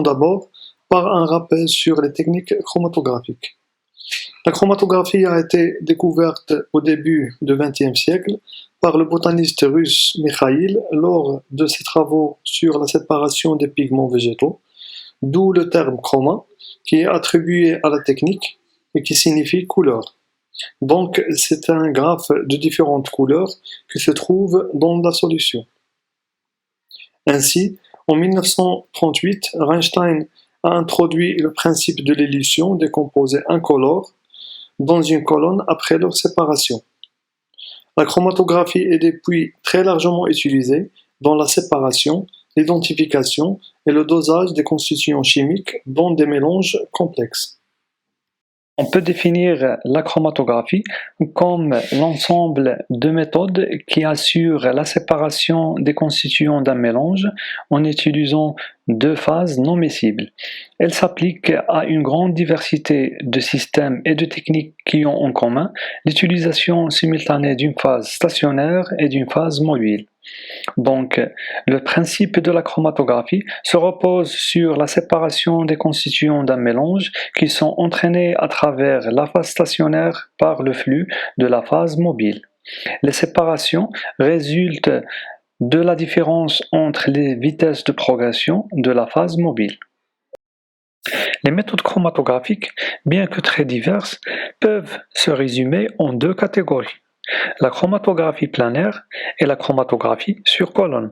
d'abord par un rappel sur les techniques chromatographiques. La chromatographie a été découverte au début du XXe siècle par le botaniste russe Mikhaïl lors de ses travaux sur la séparation des pigments végétaux, d'où le terme chroma qui est attribué à la technique et qui signifie couleur. Donc c'est un graphe de différentes couleurs qui se trouve dans la solution. Ainsi, en 1938, Einstein a introduit le principe de l'élution des composés incolores dans une colonne après leur séparation. La chromatographie est depuis très largement utilisée dans la séparation, l'identification et le dosage des constituants chimiques dans des mélanges complexes. On peut définir la chromatographie comme l'ensemble de méthodes qui assurent la séparation des constituants d'un mélange en utilisant deux phases non miscibles. Elle s'applique à une grande diversité de systèmes et de techniques qui ont en commun l'utilisation simultanée d'une phase stationnaire et d'une phase mobile. Donc, le principe de la chromatographie se repose sur la séparation des constituants d'un mélange qui sont entraînés à travers la phase stationnaire par le flux de la phase mobile. Les séparations résultent de la différence entre les vitesses de progression de la phase mobile. Les méthodes chromatographiques, bien que très diverses, peuvent se résumer en deux catégories: la chromatographie planaire et la chromatographie sur colonne.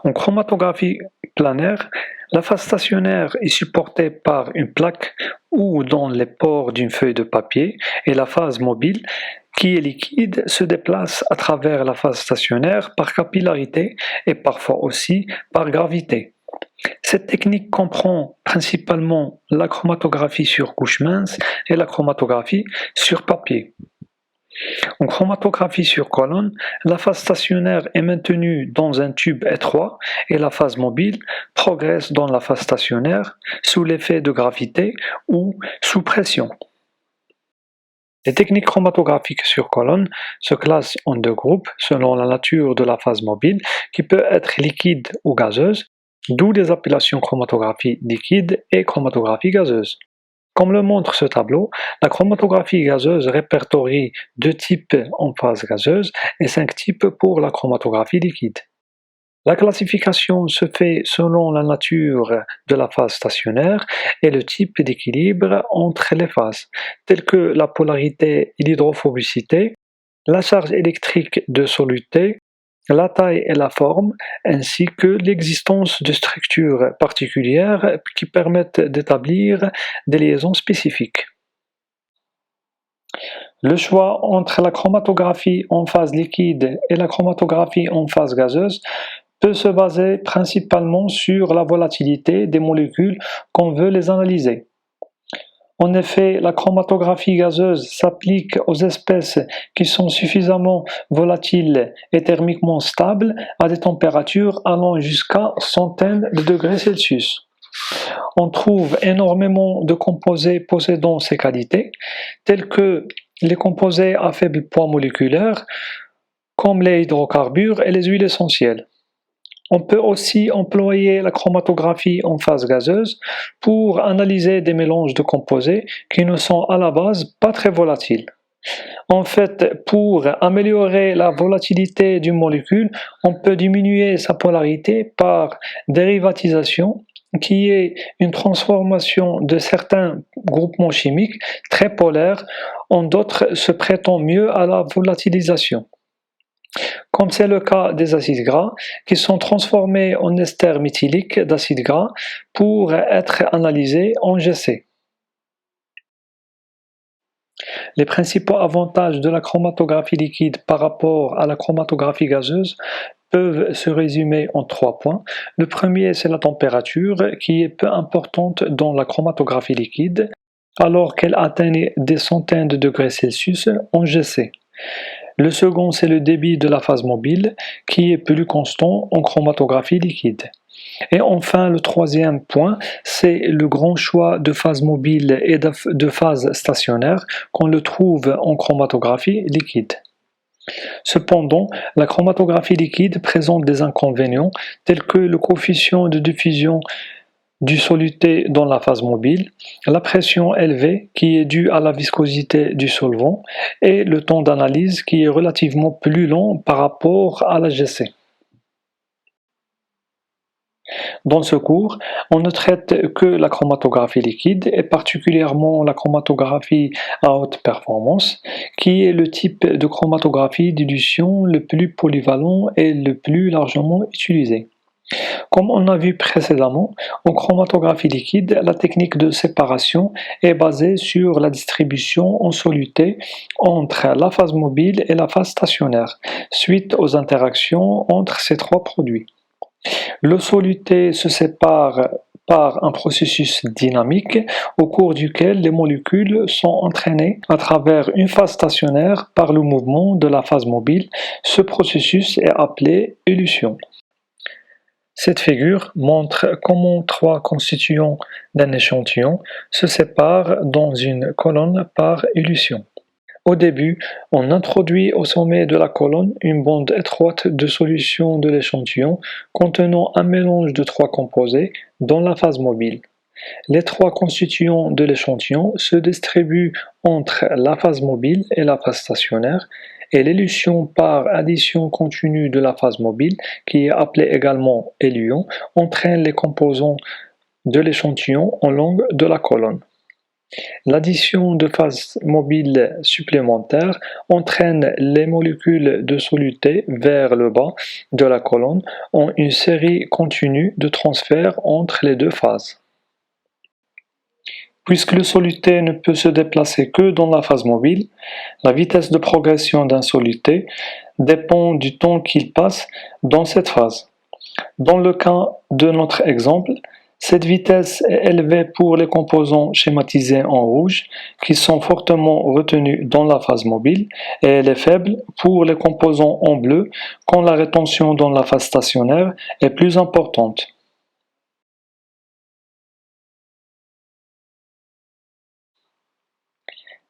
En chromatographie planaire, la phase stationnaire est supportée par une plaque ou dans les pores d'une feuille de papier et la phase mobile, qui est liquide, se déplace à travers la phase stationnaire par capillarité et parfois aussi par gravité. Cette technique comprend principalement la chromatographie sur couche mince et la chromatographie sur papier. En chromatographie sur colonne, la phase stationnaire est maintenue dans un tube étroit et la phase mobile progresse dans la phase stationnaire sous l'effet de gravité ou sous pression. Les techniques chromatographiques sur colonne se classent en deux groupes selon la nature de la phase mobile qui peut être liquide ou gazeuse, d'où les appellations chromatographie liquide et chromatographie gazeuse. Comme le montre ce tableau, la chromatographie gazeuse répertorie deux types en phase gazeuse et 5 types pour la chromatographie liquide. La classification se fait selon la nature de la phase stationnaire et le type d'équilibre entre les phases, tels que la polarité et l'hydrophobicité, la charge électrique de soluté, la taille et la forme, ainsi que l'existence de structures particulières qui permettent d'établir des liaisons spécifiques. Le choix entre la chromatographie en phase liquide et la chromatographie en phase gazeuse peut se baser principalement sur la volatilité des molécules qu'on veut les analyser. En effet, la chromatographie gazeuse s'applique aux espèces qui sont suffisamment volatiles et thermiquement stables à des températures allant jusqu'à centaines de degrés Celsius. On trouve énormément de composés possédant ces qualités, tels que les composés à faible poids moléculaire, comme les hydrocarbures et les huiles essentielles. On peut aussi employer la chromatographie en phase gazeuse pour analyser des mélanges de composés qui ne sont à la base pas très volatiles. En fait, pour améliorer la volatilité d'une molécule, on peut diminuer sa polarité par dérivatisation, qui est une transformation de certains groupements chimiques très polaires en d'autres se prêtant mieux à la volatilisation. Comme c'est le cas des acides gras, qui sont transformés en ester méthylique d'acide gras pour être analysés en GC. Les principaux avantages de la chromatographie liquide par rapport à la chromatographie gazeuse peuvent se résumer en 3 points. Le premier, c'est la température, qui est peu importante dans la chromatographie liquide, alors qu'elle atteint des centaines de degrés Celsius en GC. Le second, c'est le débit de la phase mobile, qui est plus constant en chromatographie liquide. Et enfin, le troisième point, c'est le grand choix de phases mobiles et de phases stationnaires qu'on le trouve en chromatographie liquide. Cependant, la chromatographie liquide présente des inconvénients tels que le coefficient de diffusion du soluté dans la phase mobile, la pression élevée qui est due à la viscosité du solvant et le temps d'analyse qui est relativement plus long par rapport à la GC. Dans ce cours, on ne traite que la chromatographie liquide et particulièrement la chromatographie à haute performance, qui est le type de chromatographie dilution le plus polyvalent et le plus largement utilisé. Comme on a vu précédemment, en chromatographie liquide, la technique de séparation est basée sur la distribution en soluté entre la phase mobile et la phase stationnaire, suite aux interactions entre ces trois produits. Le soluté se sépare par un processus dynamique au cours duquel les molécules sont entraînées à travers une phase stationnaire par le mouvement de la phase mobile. Ce processus est appelé élution. Cette figure montre comment trois constituants d'un échantillon se séparent dans une colonne par élution. Au début, on introduit au sommet de la colonne une bande étroite de solution de l'échantillon contenant un mélange de trois composés dans la phase mobile. Les trois constituants de l'échantillon se distribuent entre la phase mobile et la phase stationnaire et l'élution par addition continue de la phase mobile, qui est appelée également élution, entraîne les composants de l'échantillon en long de la colonne. L'addition de phases mobiles supplémentaires entraîne les molécules de soluté vers le bas de la colonne en une série continue de transferts entre les deux phases. Puisque le soluté ne peut se déplacer que dans la phase mobile, la vitesse de progression d'un soluté dépend du temps qu'il passe dans cette phase. Dans le cas de notre exemple, cette vitesse est élevée pour les composants schématisés en rouge qui sont fortement retenus dans la phase mobile et elle est faible pour les composants en bleu quand la rétention dans la phase stationnaire est plus importante.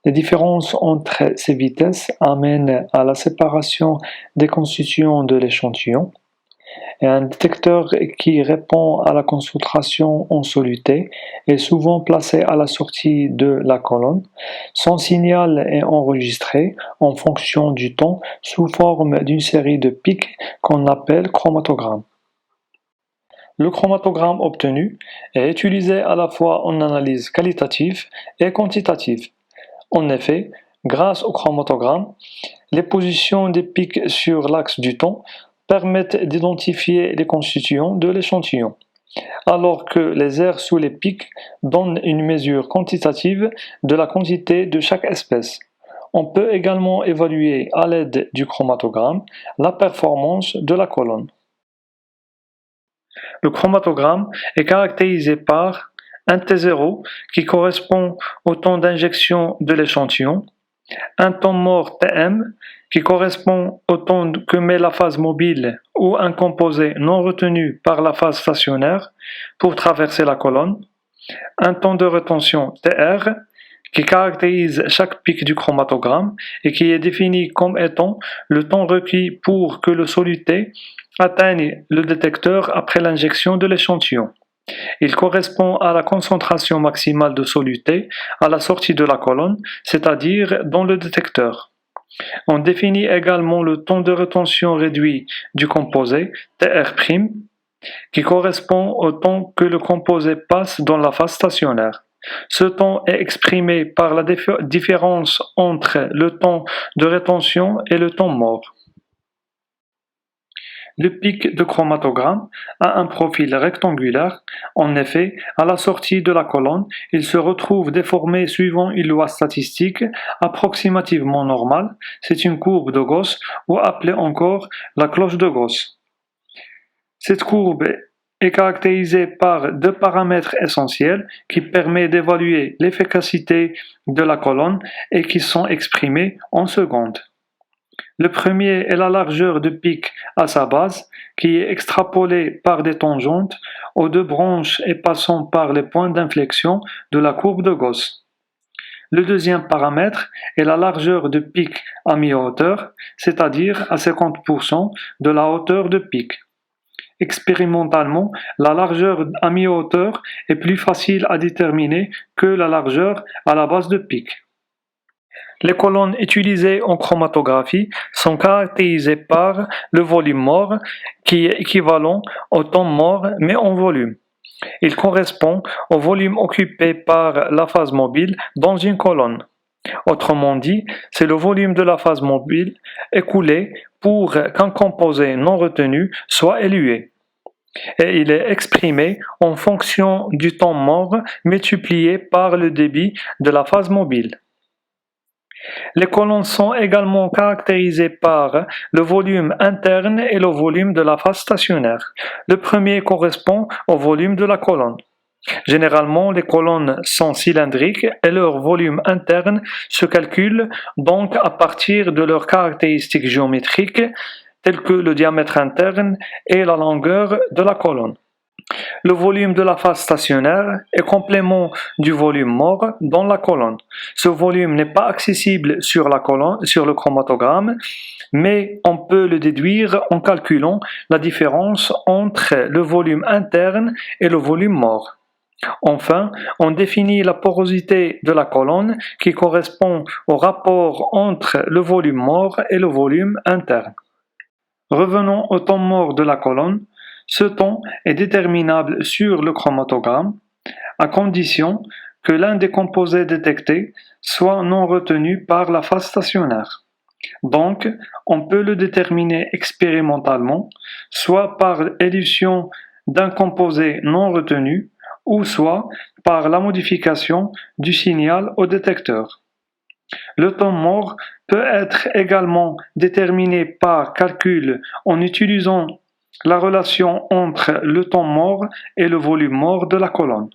Les différences entre ces vitesses amènent à la séparation des constituants de l'échantillon. Et un détecteur qui répond à la concentration en soluté est souvent placé à la sortie de la colonne. Son signal est enregistré en fonction du temps sous forme d'une série de pics qu'on appelle chromatogrammes. Le chromatogramme obtenu est utilisé à la fois en analyse qualitative et quantitative. En effet, grâce au chromatogramme, les positions des pics sur l'axe du temps permettent d'identifier les constituants de l'échantillon, alors que les aires sous les pics donnent une mesure quantitative de la quantité de chaque espèce. On peut également évaluer à l'aide du chromatogramme la performance de la colonne. Le chromatogramme est caractérisé par un T0 qui correspond au temps d'injection de l'échantillon, un temps mort Tm qui correspond au temps que met la phase mobile ou un composé non retenu par la phase stationnaire pour traverser la colonne, un temps de rétention Tr qui caractérise chaque pic du chromatogramme et qui est défini comme étant le temps requis pour que le soluté atteigne le détecteur après l'injection de l'échantillon. Il correspond à la concentration maximale de soluté à la sortie de la colonne, c'est-à-dire dans le détecteur. On définit également le temps de rétention réduit du composé, Tr', qui correspond au temps que le composé passe dans la phase stationnaire. Ce temps est exprimé par la différence entre le temps de rétention et le temps mort. Le pic de chromatogramme a un profil rectangulaire. En effet, à la sortie de la colonne, il se retrouve déformé suivant une loi statistique approximativement normale. C'est une courbe de Gauss, ou appelée encore la cloche de Gauss. Cette courbe est caractérisée par deux paramètres essentiels qui permettent d'évaluer l'efficacité de la colonne et qui sont exprimés en secondes. Le premier est la largeur de pic à sa base, qui est extrapolée par des tangentes aux deux branches et passant par les points d'inflexion de la courbe de Gauss. Le deuxième paramètre est la largeur de pic à mi-hauteur, c'est-à-dire à 50% de la hauteur de pic. Expérimentalement, la largeur à mi-hauteur est plus facile à déterminer que la largeur à la base de pic. Les colonnes utilisées en chromatographie sont caractérisées par le volume mort qui est équivalent au temps mort mais en volume. Il correspond au volume occupé par la phase mobile dans une colonne. Autrement dit, c'est le volume de la phase mobile écoulé pour qu'un composé non retenu soit élué. Et il est exprimé en fonction du temps mort multiplié par le débit de la phase mobile. Les colonnes sont également caractérisées par le volume interne et le volume de la phase stationnaire. Le premier correspond au volume de la colonne. Généralement, les colonnes sont cylindriques et leur volume interne se calcule donc à partir de leurs caractéristiques géométriques telles que le diamètre interne et la longueur de la colonne. Le volume de la phase stationnaire est complément du volume mort dans la colonne. Ce volume n'est pas accessible sur le chromatogramme, mais on peut le déduire en calculant la différence entre le volume interne et le volume mort. Enfin, on définit la porosité de la colonne qui correspond au rapport entre le volume mort et le volume interne. Revenons au temps mort de la colonne. Ce temps est déterminable sur le chromatogramme à condition que l'un des composés détectés soit non retenu par la phase stationnaire. Donc, on peut le déterminer expérimentalement, soit par élution d'un composé non retenu, ou soit par la modification du signal au détecteur. Le temps mort peut être également déterminé par calcul en utilisant la relation entre le temps mort et le volume mort de la colonne.